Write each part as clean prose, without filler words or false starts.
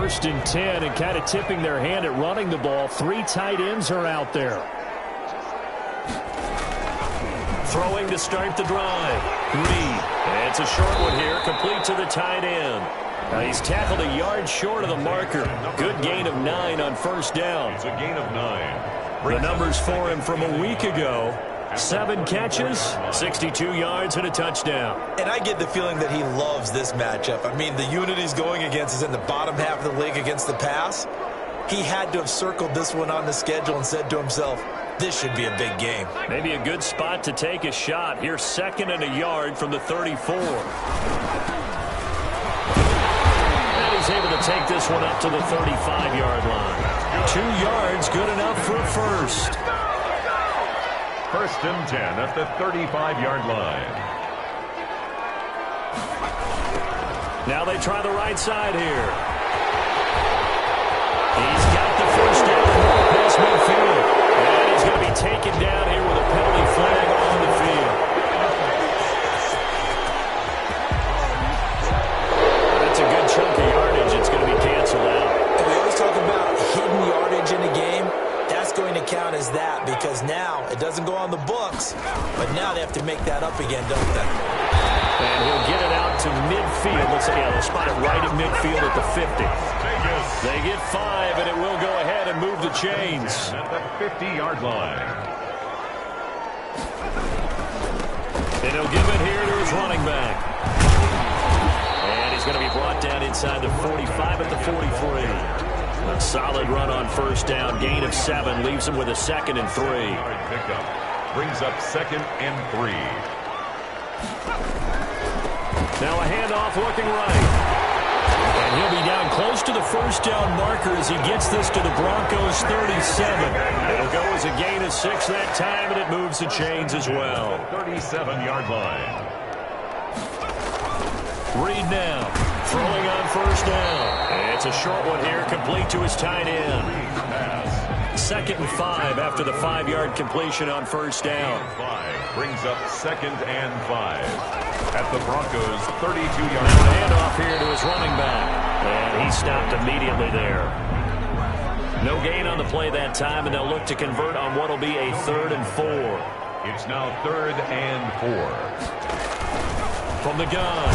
1st and 10 and kind of tipping their hand at running the ball. 3 tight ends are out there. Throwing to start the drive. Reed. And it's a short one here, complete to the tight end. Now he's tackled a yard short of the marker. Good gain of 9 on 1st down. It's a gain of 9. The numbers for him from a week ago. 7 catches, 62 yards, and a touchdown. And I get the feeling that he loves this matchup. I mean, the unit he's going against is in the bottom half of the league against the pass. He had to have circled this one on the schedule and said to himself, this should be a big game. Maybe a good spot to take a shot. Here's 2nd and a yard from the 34. And he's able to take this one up to the 35-yard line. 2 yards, good enough for a first. 1st and 10 at the 35-yard line. Now they try the right side here. He's got the first down past midfield. And he's going to be taken down here with a penalty flag on the field. That's a good chunk of yardage. It's going to be canceled out. And we always talk about hidden yardage in a game. That's going to count as that because now it doesn't go on the books, but now they have to make that up again, don't they? And he'll get it out to midfield. Looks like they'll spot it right at midfield at the 50. They get 5, and it will go ahead and move the chains. At the 50-yard line. And he'll give it here to his running back. And he's going to be brought down inside the 45 at the 43. A solid run on 1st down. Gain of 7 leaves him with a 2nd and 3. Pickup brings up 2nd and 3. Now a handoff looking right. And he'll be down close to the 1st down marker as he gets this to the Broncos 37. It'll go as a gain of 6 that time, and it moves the chains as well. 37-yard line. Reed now throwing on 1st down. And it's a short one here, complete to his tight end. 2nd and 5 after the 5-yard completion on 1st down. 5 brings up 2nd and 5 at the Broncos 32-yard line. Now handoff here to his running back. And he stopped immediately there. No gain on the play that time, and they'll look to convert on what will be a 3rd and 4. It's now 3rd and 4. From the gun,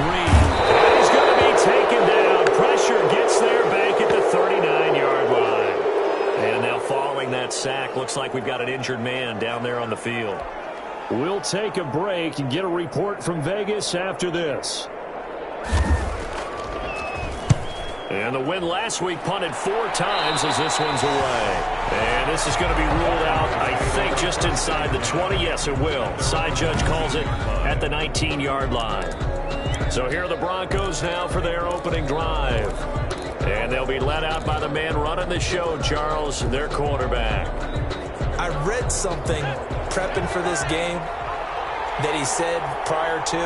Reed. And he's going to be taken down. Pressure gets there back at the 39-yard line. And now following that sack, looks like we've got an injured man down there on the field. We'll take a break and get a report from Vegas after this. And the win last week punted 4 times as this one's away. And this is going to be ruled out, I think, just inside the 20. Yes, it will. Side judge calls it at the 19-yard line. So here are the Broncos now for their opening drive. And they'll be led out by the man running the show, Charles, their quarterback. I read something prepping for this game that he said prior to,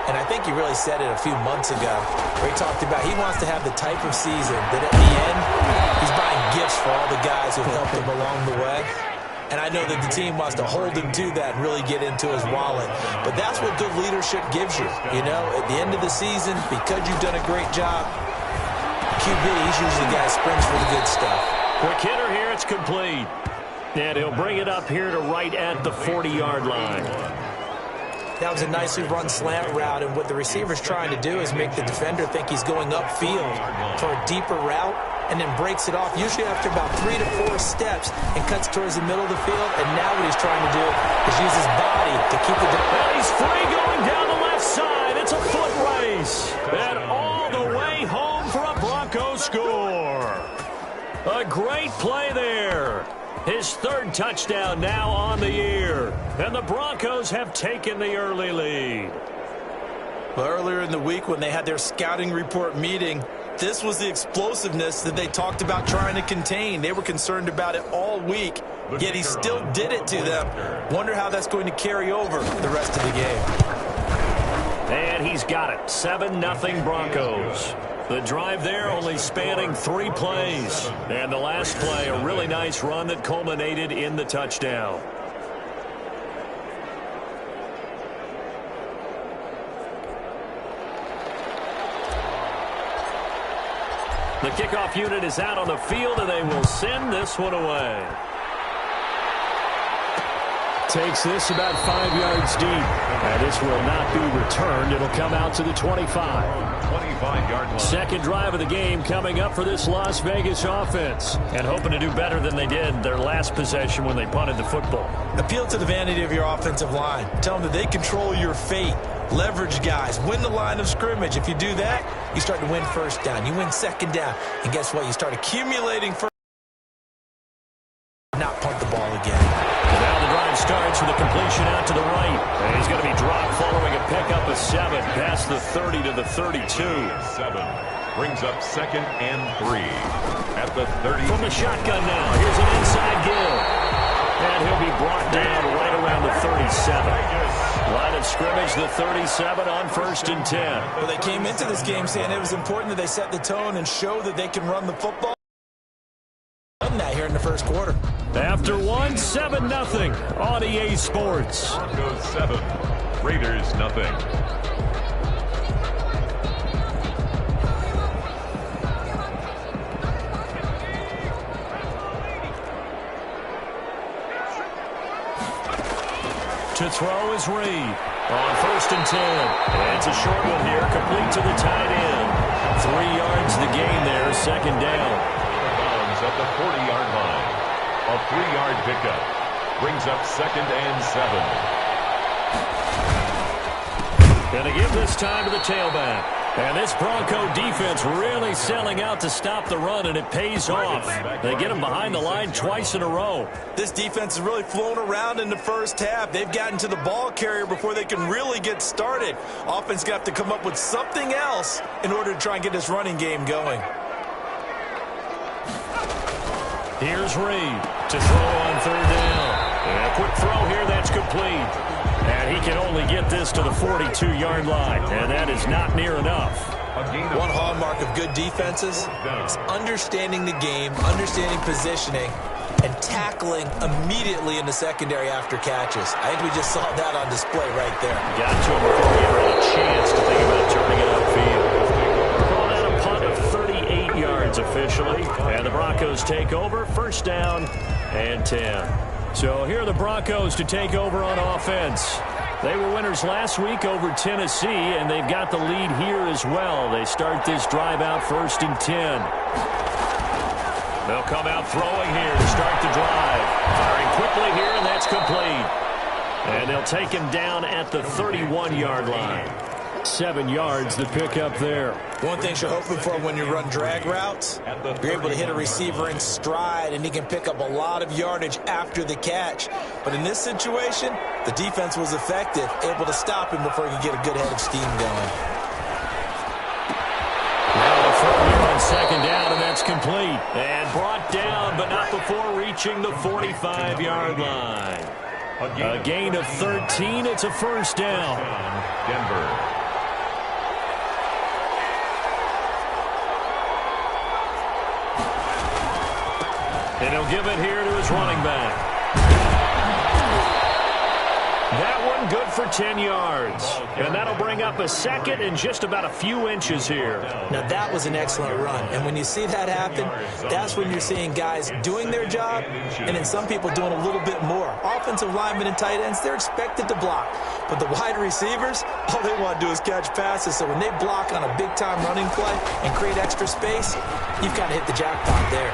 and I think he really said it a few months ago, where he talked about he wants to have the type of season that at the end, he's buying gifts for all the guys who helped him along the way. And I know that the team wants to hold him to that and really get into his wallet. But that's what good leadership gives you. You know, at the end of the season, because you've done a great job, QB, he's usually the guy who springs for the good stuff. Quick hitter here, it's complete. And he'll bring it up here to right at the 40-yard line. That was a nicely run slant route, and what the receiver's trying to do is make the defender think he's going upfield for a deeper route, and then breaks it off, usually after about 3 to 4 steps, and cuts towards the middle of the field. And now what he's trying to do is use his body to keep the... And he's free going down the left side. It's a foot race. And all the way home for a Broncos score. A great play there. His 3rd touchdown now on the year. And the Broncos have taken the early lead. Well, earlier in the week when they had their scouting report meeting, this was the explosiveness that they talked about trying to contain. They were concerned about it all week, yet he still did it to them. Wonder how that's going to carry over the rest of the game. And he's got it. 7-0 Broncos. The drive there only spanning 3 plays. And the last play, a really nice run that culminated in the touchdown. The kickoff unit is out on the field, and they will send this one away. Takes this about 5 yards deep. And this will not be returned. It'll come out to the 25. 25-yard line. Second drive of the game coming up for this Las Vegas offense. And hoping to do better than they did their last possession when they punted the football. Appeal to the vanity of your offensive line. Tell them that they control your fate. Leverage guys. Win the line of scrimmage. If you do that, you start to win first down. You win second down. And guess what? You start accumulating first. Not punt the ball again. Now the drive starts with a completion out to the right. And he's going to be dropped following a pickup of 7 past the 30 to the 32. 7 brings up 2nd and 3 at the 30. From the shotgun now, here's an inside give. And he'll be brought down right around the 37. Line of scrimmage, the 37 on 1st and 10. Well, they came into this game saying it was important that they set the tone and show that they can run the football. Done that here in the first quarter. After 1, 7-0 on EA Sports. Broncos 7, Raiders nothing. To throw is Reed on 1st and 10. And it's a short one here, complete to the tight end. 3 yards the gain there, 2nd down. Bounds at the 40-yard line. A 3-yard pickup brings up 2nd and 7. Going to give this time to the tailback. And this Bronco defense really selling out to stop the run, and it pays off. They get him behind the line twice in a row. This defense has really flown around in the first half. They've gotten to the ball carrier before they can really get started. Offense got to come up with something else in order to try and get this running game going. Here's Reed to throw on 3rd down. And a quick throw here, that's complete. And he can only get this to the 42-yard line, and that is not near enough. One hallmark of good defenses is understanding the game, understanding positioning, and tackling immediately in the secondary after catches. I think we just saw that on display right there. Got to him before he ever had a chance to think about turning it upfield. Calling out a punt of 38 yards officially, and the Broncos take over, 1st down and 10. So here are the Broncos to take over on offense. They were winners last week over Tennessee, and they've got the lead here as well. They start this drive out 1st and 10. They'll come out throwing here to start the drive. Firing quickly here, and that's complete. And they'll take him down at the 31-yard line. 7 yards to pick up there. One thing you're hoping for when you run drag routes, you're able to hit a receiver in stride, and he can pick up a lot of yardage after the catch. But in this situation, the defense was effective, able to stop him before he could get a good head of steam going. Now a throw here on 2nd down, and that's complete. And brought down, but not before reaching the 45-yard line. A gain of 13. It's a 1st down. Denver. And he'll give it here to his running back. That one good for 10 yards. And that'll bring up a 2nd and just about a few inches here. Now, that was an excellent run. And when you see that happen, that's when you're seeing guys doing their job and then some people doing a little bit more. Offensive linemen and tight ends, they're expected to block. But the wide receivers, all they want to do is catch passes. So when they block on a big-time running play and create extra space, you've got to hit the jackpot there.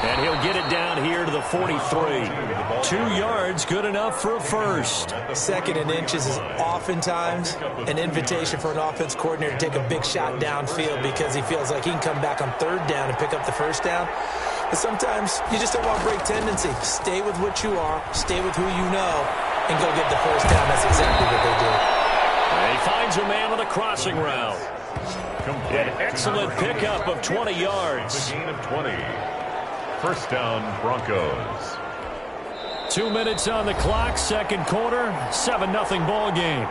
And he'll get it down here to the 43. 2 yards, good enough for a 1st. 2nd and inches is oftentimes an invitation for an offense coordinator to take a big shot downfield because he feels like he can come back on 3rd down and pick up the 1st down. But sometimes you just don't want break tendency. Stay with what you are, stay with who you know, and go get the 1st down. That's exactly what they do. And he finds a man on the crossing route. An excellent pickup of 20 yards. A gain of 20. 1st down, Broncos. 2 minutes on the clock, 2nd quarter, 7-0 ball game.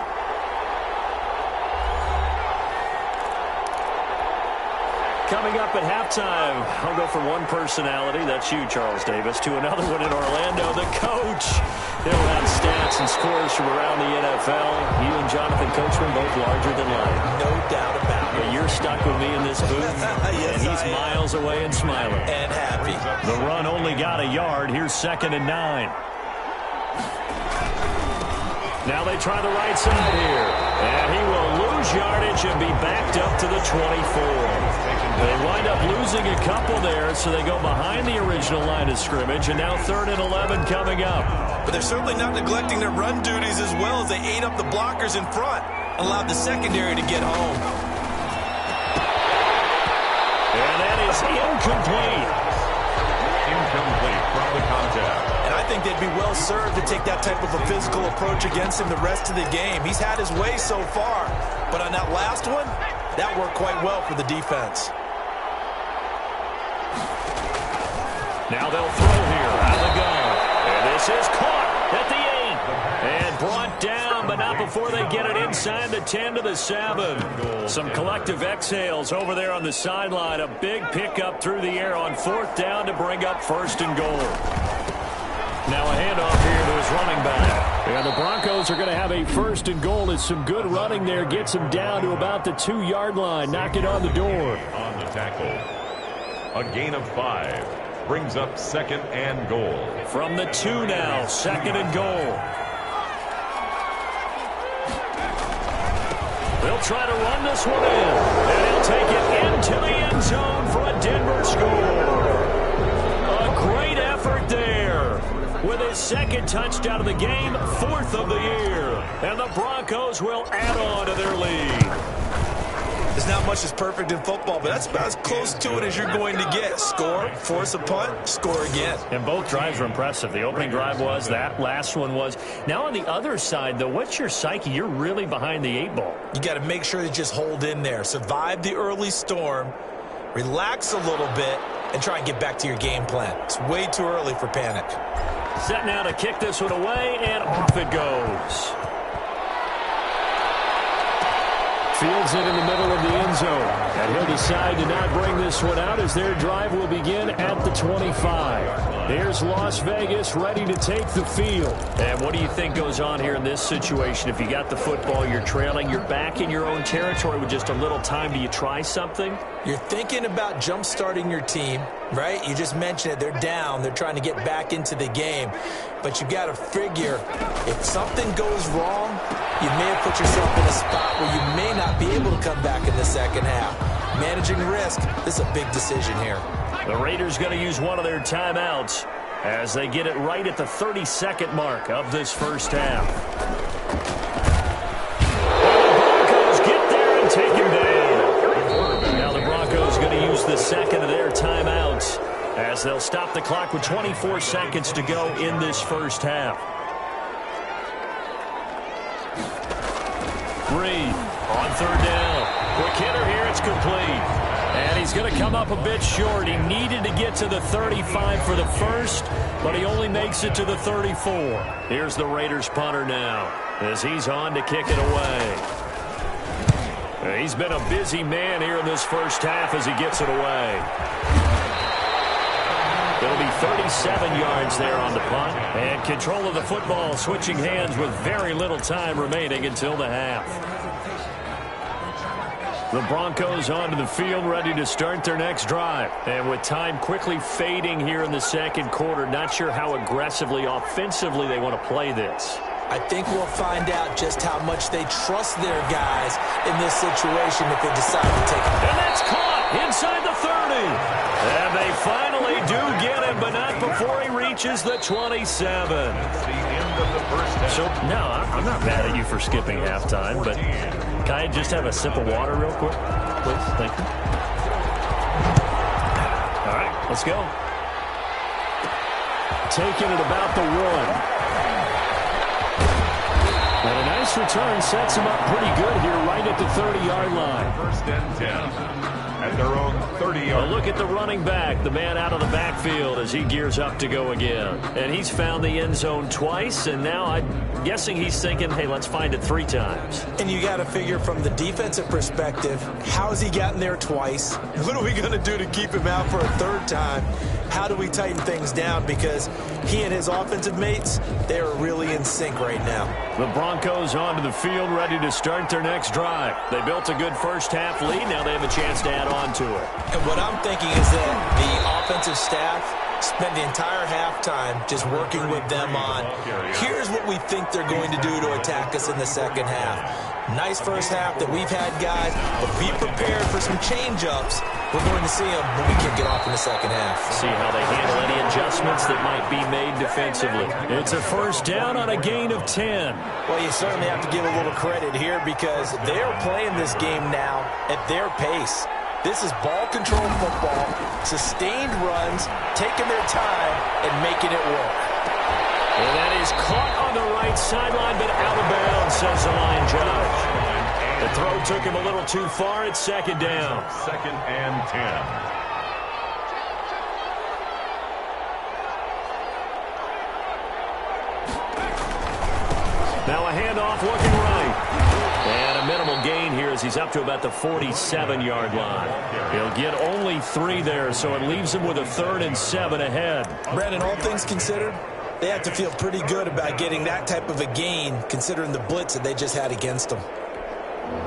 Coming up at halftime, I'll go from one personality, that's you, Charles Davis, to another one in Orlando, the coach. He'll have stats and scores from around the NFL. You and Jonathan Coachman, both larger than life. No doubt about it. But you're stuck with me in this booth, Yes, and he's miles away and smiling. And happy. The run only got a yard. Here's 2nd and 9. Now they try the right side here. And he will lose yardage and be backed up to the 24. They wind up losing a couple there, so they go behind the original line of scrimmage, and now 3rd and 11 coming up. But they're certainly not neglecting their run duties as well as they ate up the blockers in front, allowed the secondary to get home. And that is incomplete. Incomplete from the contact. And I think they'd be well served to take that type of a physical approach against him the rest of the game. He's had his way so far, but on that last one, that worked quite well for the defense. Now they'll throw here out of the gun. And this is caught at the 8. And brought down, but not before they get it inside the 10 to the 7. Some collective exhales over there on the sideline. A big pickup through the air on 4th down to bring up 1st and goal. Now a handoff here to his running back. And the Broncos are going to have a 1st and goal. It's some good running there. Gets him down to about the 2-yard line. Knock it on the door. On the tackle. A gain of 5. Brings up 2nd and goal. From the 2 now, 2nd and goal. They'll try to run this one in. And he'll take it into the end zone for a Denver score. A great effort there. With his 2nd touchdown of the game, 4th of the year. And the Broncos will add on to their lead. There's not much that's perfect in football, but that's about as close to it as you're going to get. Score, force a punt, score again. And both drives were impressive. The opening drive was, that last one was. Now on the other side, though, what's your psyche? You're really behind the 8 ball. You got to make sure to just hold in there. Survive the early storm, relax a little bit, and try and get back to your game plan. It's way too early for panic. Set now to kick this one away, and off it goes. Fields it in the middle of the end zone. And he'll decide to not bring this one out as their drive will begin at the 25. Here's Las Vegas ready to take the field. And what do you think goes on here in this situation? If you got the football, you're trailing, you're back in your own territory with just a little time. Do you try something? You're thinking about jump-starting your team, right? You just mentioned it. They're down. They're trying to get back into the game. But you got to figure if something goes wrong, you may have put yourself in a spot where you may not be able to come back in the second half. Managing risk, this is a big decision here. The Raiders going to use one of their timeouts as they get it right at the 32nd mark of this first half. And the Broncos get there and take him down. Now the Broncos going to use the 2nd of their timeouts as they'll stop the clock with 24 seconds to go in this first half. Reed on 3rd down. Quick hitter here. It's complete. And he's going to come up a bit short. He needed to get to the 35 for the first, but he only makes it to the 34. Here's the Raiders punter now as he's on to kick it away. He's been a busy man here in this first half as he gets it away. It'll be 37 yards there on the punt. And control of the football, switching hands with very little time remaining until the half. The Broncos onto the field, ready to start their next drive. And with time quickly fading here in the second quarter, not sure how aggressively, offensively they want to play this. I think we'll find out just how much they trust their guys in this situation if they decide to take it. And that's caught inside the 30. And they finally do get him, but not before he reaches the 27. So, no, I'm not mad at you for skipping halftime, but can I just have a sip of water real quick, please? Thank you. All right, let's go. Taking it about the 1. And a nice return sets him up pretty good here right at the 30-yard line. 1st and 10. at their own 30-yard line. Look at the running back, the man out of the backfield as he gears up to go again. And he's found the end zone twice, and now I'm guessing he's thinking, hey, let's find it 3 times. And you got to figure from the defensive perspective, how's he gotten there twice? What are we going to do to keep him out for a 3rd time? How do we tighten things down? Because he and his offensive mates, they are really in sync right now. The Broncos onto the field, ready to start their next drive. They built a good first-half lead. Now they have a chance to add on to it. And what I'm thinking is that the offensive staff spent the entire halftime just working with them on, here's what we think they're going to do to attack us in the second half. Nice first half that we've had, guys, but be prepared for some change-ups. We're going to see them when we can get off in the second half. See how they handle any adjustments that might be made defensively. It's a first down on a gain of 10. Well, you certainly have to give a little credit here because they're playing this game now at their pace. This is ball control football, sustained runs, taking their time, and making it work. And that is caught on the right sideline, but out of bounds, says the line judge. The throw took him a little too far. It's 2nd down. 2nd and 10. Now a handoff looking right. And a minimal gain here as he's up to about the 47-yard line. He'll get only 3 there, so it leaves him with a 3rd and 7 ahead. Brandon, all things considered, they have to feel pretty good about getting that type of a gain considering the blitz that they just had against them.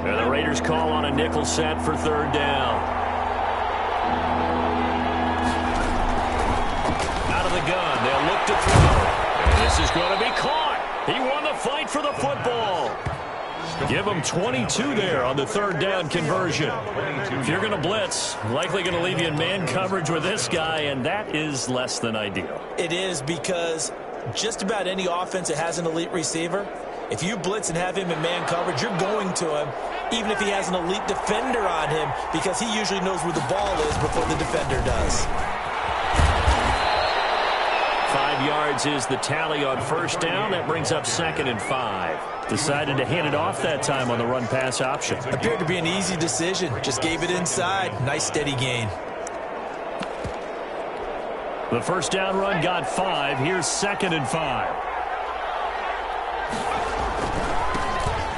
And the Raiders call on a nickel set for 3rd down. Out of the gun, they'll look to throw. And this is going to be caught. He won the fight for the football. Give him 22 there on the 3rd down conversion. If you're going to blitz, likely going to leave you in man coverage with this guy, and that is less than ideal. It is because just about any offense that has an elite receiver, if you blitz and have him in man coverage, you're going to him, even if he has an elite defender on him, because he usually knows where the ball is before the defender does. 5 yards is the tally on first down. That brings up 2nd and 5. Decided to hand it off that time on the run-pass option. Appeared to be an easy decision. Just gave it inside. Nice steady gain. The first down run got 5. Here's 2nd and 5.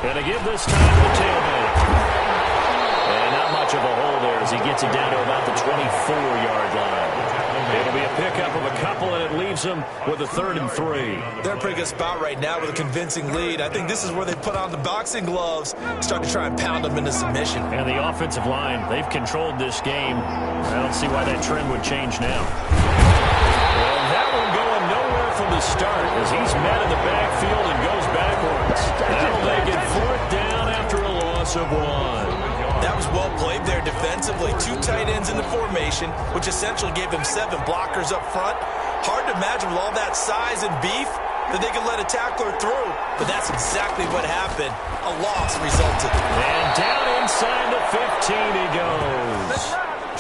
And to give this time to the tailback. And not much of a hole there as he gets it down to about the 24-yard line. It'll be a pickup of a couple, and it leaves him with a 3rd and 3. They're in a pretty good spot right now with a convincing lead. I think this is where they put on the boxing gloves, start to try and pound them into submission. And the offensive line, they've controlled this game. I don't see why that trend would change now. Well, that one going nowhere from the start as he's met in the backfield and goes backwards. That'll make it 4th down after a loss of 1. That was well played there defensively. 2 tight ends in the formation, which essentially gave them 7 blockers up front. Hard to imagine with all that size and beef that they could let a tackler through. But that's exactly what happened. A loss resulted. And down inside the 15 he goes.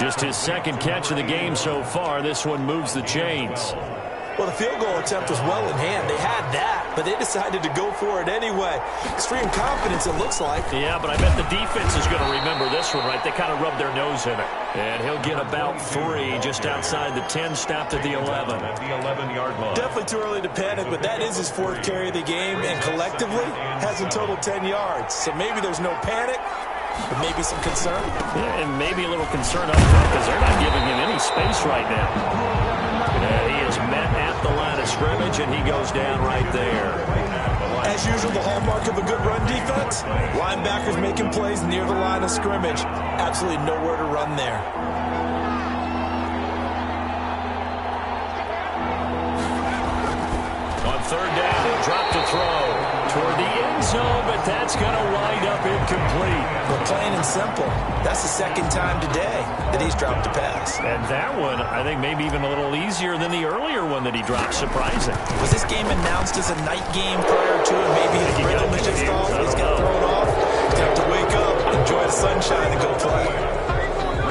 Just his 2nd catch of the game so far. This one moves the chains. Well, the field goal attempt was well in hand. They had that, but they decided to go for it anyway. Extreme confidence, it looks like. Yeah, but I bet the defense is going to remember this one, right? They kind of rubbed their nose in it. And he'll get about 3 just outside the 10, stopped at the 11. At the 11-yard line. Definitely too early to panic, but that is his 4th carry of the game, and collectively has in total 10 yards. So maybe there's no panic, but maybe some concern. Yeah, and maybe a little concern up front because they're not giving him any space right now. He is met at the line of scrimmage, and he goes down right there. As usual, the hallmark of a good run defense, linebackers making plays near the line of scrimmage. Absolutely nowhere to run there. On 3rd down, he'll drop to throw toward the end zone, but that's going to wind up incomplete. But plain and simple, that's the 2nd time today that he's dropped a pass. And that one, I think, maybe even a little easier than the earlier one that he dropped. Surprising. Was this game announced as a night game prior to it? Maybe his rhythm is just off. He's got thrown off. He's got to wake up, enjoy the sunshine, and go play.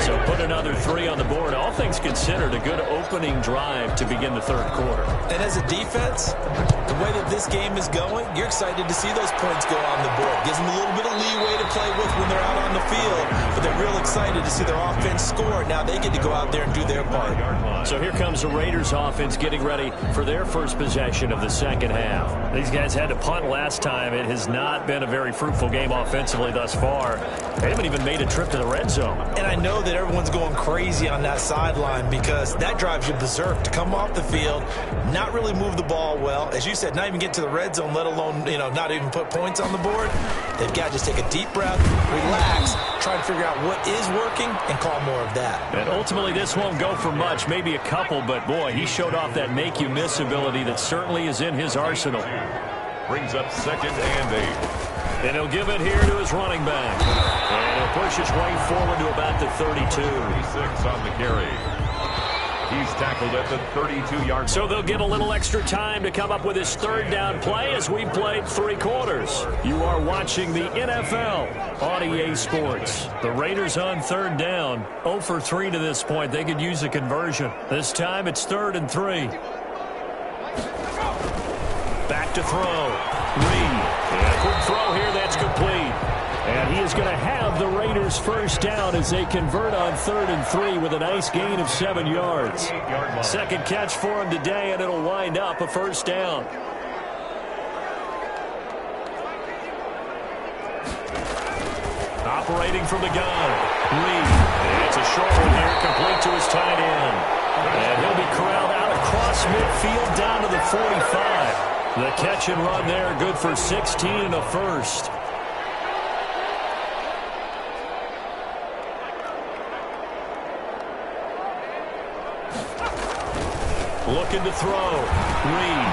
So put another 3 on the board. All things considered, a good opening drive to begin the 3rd quarter. And as a defense, the way that this game is going, you're excited to see those points go on the board. Gives them a little bit of leeway to play with when they're out on the field, but they're real excited to see their offense score. Now they get to go out there and do their part. So here comes the Raiders offense getting ready for their first possession of the second half. These guys had to punt last time. It has not been a very fruitful game offensively thus far. They haven't even made a trip to the red zone. And I know that everyone's going crazy on that sideline because that drives you berserk to come off the field, not really move the ball well. As you said, not even get to the red zone, let alone, not even put points on the board. They've got to just take a deep breath, relax, try to figure out what is working, and call more of that. And ultimately, this won't go for much, maybe a couple, but boy, he showed off that make-you-miss ability that certainly is in his arsenal. Brings up 2nd and 8. And he'll give it here to his running back. And he'll push his way forward to about the 32. 36 on the carry. He's tackled at the 32-yard line. So they'll get a little extra time to come up with his third down play as we've played 3 quarters. You are watching the NFL on EA Sports. The Raiders on third down, 0 for 3 to this point. They could use a conversion. This time it's 3rd and 3. Back to throw. Reed. And a quick throw here. That's complete. And he is going to have the Raiders first down as they convert on 3rd and 3 with a nice gain of 7 yards. Second catch for him today, and it'll wind up a first down. Operating from the gun. Reed. It's a short one here, complete to his tight end. And he'll be corralled out across midfield down to the 45. The catch and run there, good for 16 and a first. Looking to throw. Reed.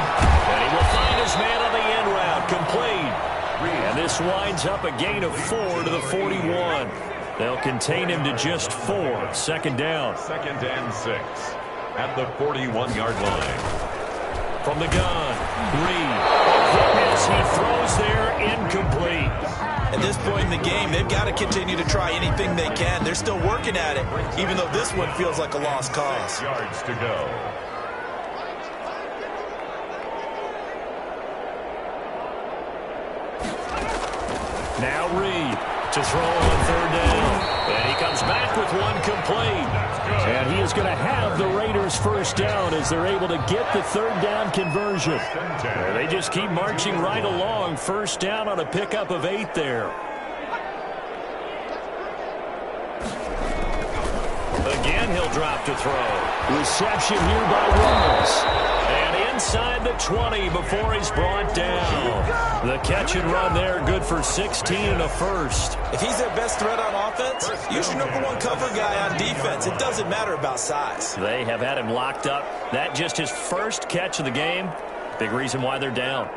And he will find his man on the end route. Complete. And this winds up a gain of 4 to the 41. They'll contain him to just 4. Second down. 2nd and 6 at the 41-yard line. From the gun, Reed. As he throws there, incomplete. At this point in the game, they've got to continue to try anything they can. They're still working at it, even though this one feels like a lost cause. 6 yards to go. Now Reed to throw on third down. And he comes back with one complete. And he is going to have the Raiders first down as they're able to get the third down conversion. And they just keep marching right along. First down on a pickup of 8 there. Again, he'll drop to throw. Reception here by Williams. And inside the 20 before he's brought down. The catch and run there, good for 16 and a first. If he's their best threat on offense, use your #1 cover guy on defense. It doesn't matter about size. They have had him locked up. That just his first catch of the game. Big reason why they're down.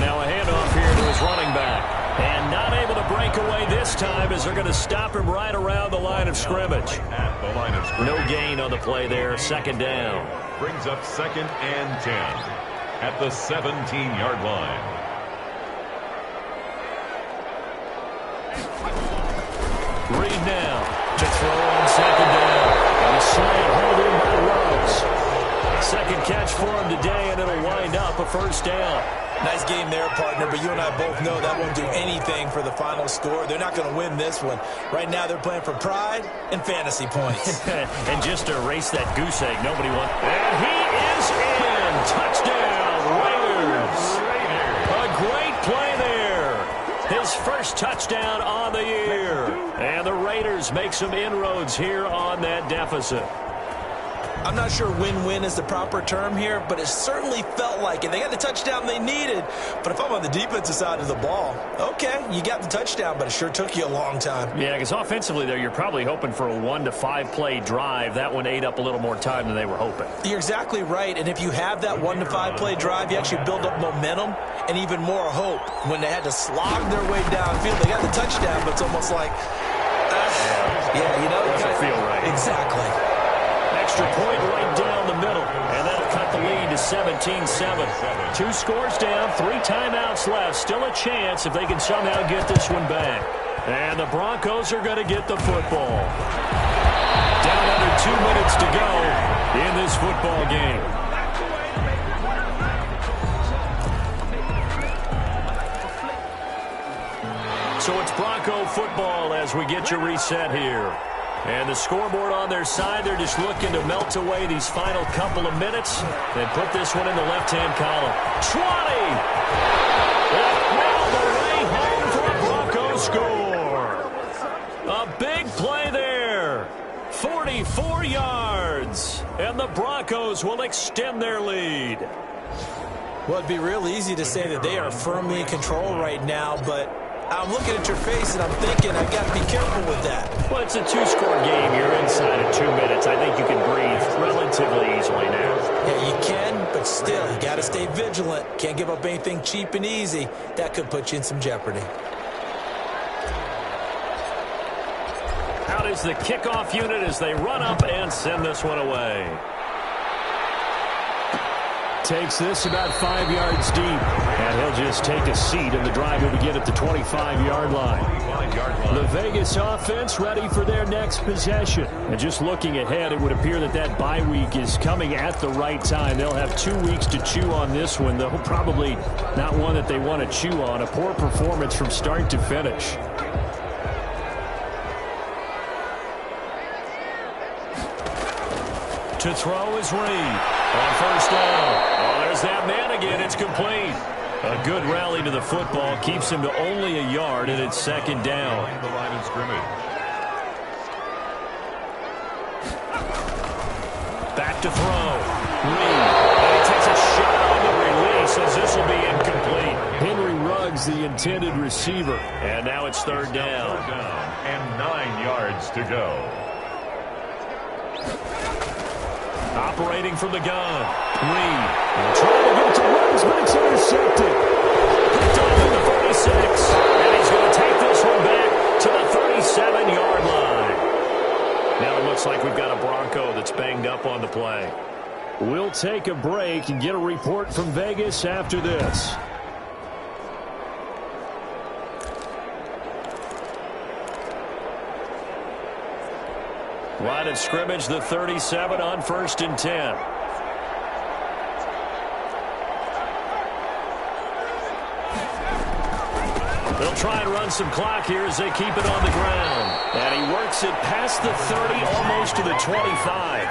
Now a handoff here to his running back. And not able to break away this time as they're going to stop him right around the line of scrimmage. At the line of scrimmage. No gain on the play there. Second down. Brings up 2nd and 10 at the 17-yard line. Reed now to throw on second down. And a slant held in by Rose. Second catch for him today, and it'll wind up a first down. Nice game there, partner, but you and I both know that won't do anything for the final score. They're not going to win this one. Right now they're playing for pride and fantasy points. And just to erase that goose egg, nobody wants. And he is in. Touchdown, Raiders. A great play there. His first touchdown on the year. And the Raiders make some inroads here on that deficit. I'm not sure win-win is the proper term here, but it certainly felt like it. They got the touchdown they needed, but if I'm on the defensive side of the ball, okay, you got the touchdown, but it sure took you a long time. Yeah, because offensively there, you're probably hoping for a 1 to 5 play drive. That one ate up a little more time than they were hoping. You're exactly right, and if you have that 1 to 5 play drive, you actually build up momentum and even more hope. When they had to slog their way downfield, they got the touchdown, but it's almost like, Doesn't feel right. Exactly. Extra point right down the middle, and that'll cut the lead to 17-7. 2 scores down, 3 timeouts left. Still a chance if they can somehow get this one back. And the Broncos are going to get the football. Down under 2 minutes to go in this football game. So it's Bronco football as we get you reset here. And the scoreboard on their side, they're just looking to melt away these final couple of minutes and put this one in the left-hand column. 20! Well, the way home for a Bronco score. A big play there. 44 yards. And the Broncos will extend their lead. Well, it'd be real easy to say that they are firmly in control right now, but I'm looking at your face and I'm thinking I've got to be careful with that. Well, it's a two-score game. You're inside of 2 minutes. I think you can breathe relatively easily now. Yeah, you can, but still, you got to stay vigilant. Can't give up anything cheap and easy. That could put you in some jeopardy. Out is the kickoff unit as they run up and send this one away. Takes this about 5 yards deep. And he'll just take a seat, and the drive will begin at the 25-yard line. The Vegas offense ready for their next possession. And just looking ahead, it would appear that that bye week is coming at the right time. They'll have 2 weeks to chew on this one, though probably not one that they want to chew on. A poor performance from start to finish. To throw is Reed on first down. Oh, there's that man again. It's complete. A good rally to the football. Keeps him to only a yard, and it's second down. The line of scrimmage. Back to throw. Reed. And he takes a shot on the release as this will be incomplete. Henry Ruggs, the intended receiver. And now it's third down. And 9 yards to go. Operating from the gun. Reed. Trying to get to Ruggs, but it's intercepted. Picked off in the 36. And he's going to take this one back to the 37-yard line. Now it looks like we've got a Bronco that's banged up on the play. We'll take a break and get a report from Vegas after this. Line of scrimmage, the 37 on 1st and 10. They'll try and run some clock here as they keep it on the ground. And he works it past the 30, almost to the 25.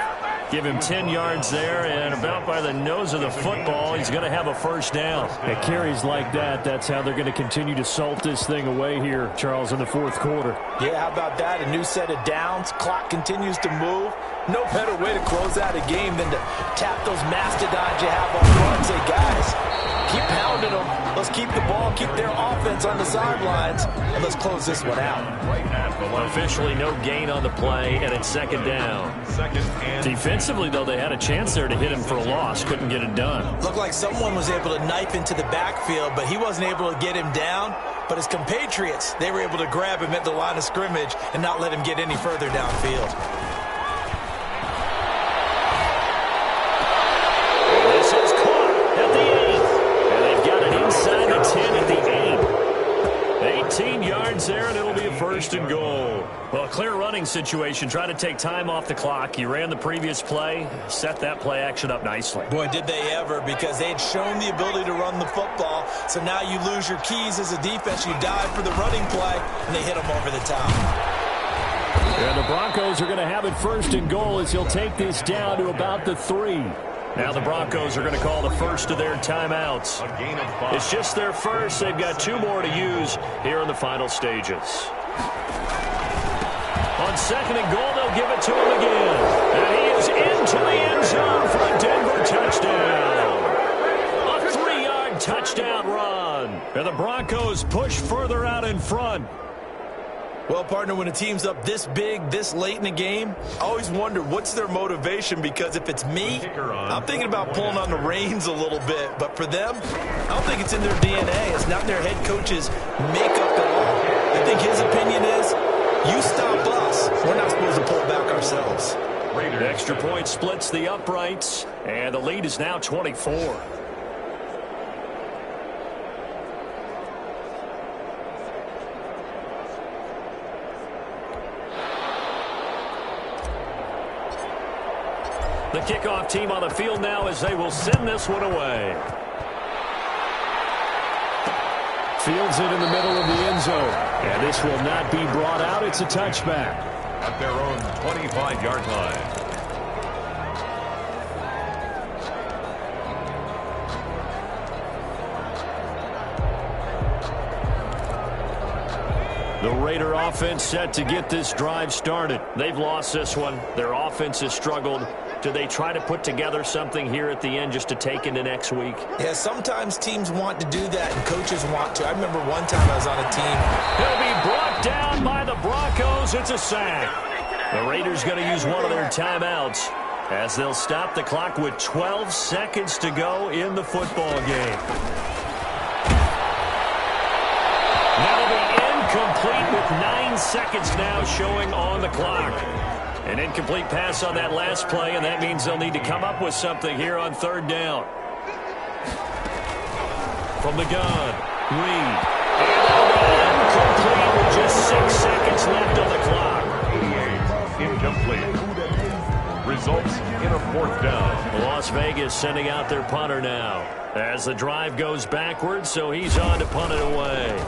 Give him 10 yards there, and about by the nose of the football, he's going to have a first down. At carries like that, that's how they're going to continue to salt this thing away here, Charles, in the fourth quarter. Yeah, how about that? A new set of downs. Clock continues to move. No better way to close out a game than to tap those mastodons you have on front and say, guys, keep pounding them. Let's keep the ball, keep their offense on the sidelines, and let's close this one out. Officially no gain on the play, and it's second down. Defensively, though, they had a chance there to hit him for a loss. Couldn't get it done. Looked like someone was able to knife into the backfield, but he wasn't able to get him down. But his compatriots, they were able to grab him at the line of scrimmage and not let him get any further downfield. This is caught at the 8. And they've got it inside the 10 at the 8. 18 yards there, and it'll be a first and goal. Well, a clear running situation. Try to take time off the clock. You ran the previous play, set that play action up nicely. Boy, did they ever, because they had shown the ability to run the football. So now you lose your keys as a defense. You dive for the running play, and they hit them over the top. And the Broncos are going to have it first and goal as he'll take this down to about the 3. Now the Broncos are going to call the first of their timeouts. A gain of 5. It's just their first. They've got 2 more to use here in the final stages. On second and goal, they'll give it to him again. And he is into the end zone for a Denver touchdown. A 3-yard touchdown run. And the Broncos push further out in front. Well, partner, when a team's up this big, this late in the game, I always wonder what's their motivation, because if it's me, I'm thinking about pulling on the reins a little bit. But for them, I don't think it's in their DNA. It's not in their head coach's makeup at all. I think his opinion is, you stop us, we're not supposed to pull back ourselves. The extra point splits the uprights, and the lead is now 24. The kickoff team on the field now as they will send this one away. Fields it in the middle of the end zone. And this will not be brought out. It's a touchback. At their own 25-yard line. The Raider offense set to get this drive started. They've lost this one. Their offense has struggled. Do they try to put together something here at the end just to take into next week? Yeah, sometimes teams want to do that and coaches want to. I remember one time I was on a team. He'll be brought down by the Broncos. It's a sack. The Raiders going to use one of their timeouts as they'll stop the clock with 12 seconds to go in the football game. That'll be incomplete with 9 seconds now showing on the clock. An incomplete pass on that last play, and that means they'll need to come up with something here on third down. From the gun, Reed. And incomplete with just 6 seconds left on the clock. Incomplete. Results in a fourth down. Las Vegas sending out their punter now as the drive goes backwards, so he's on to punt it away.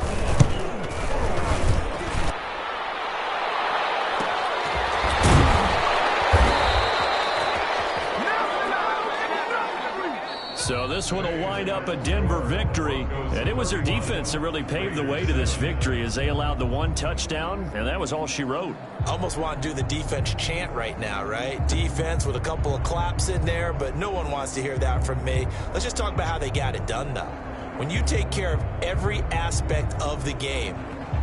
So this one will wind up a Denver victory, and it was their defense that really paved the way to this victory as they allowed the one touchdown, and that was all she wrote. I almost want to do the defense chant right now, right? Defense with a couple of claps in there, but no one wants to hear that from me. Let's just talk about how they got it done, though. When you take care of every aspect of the game,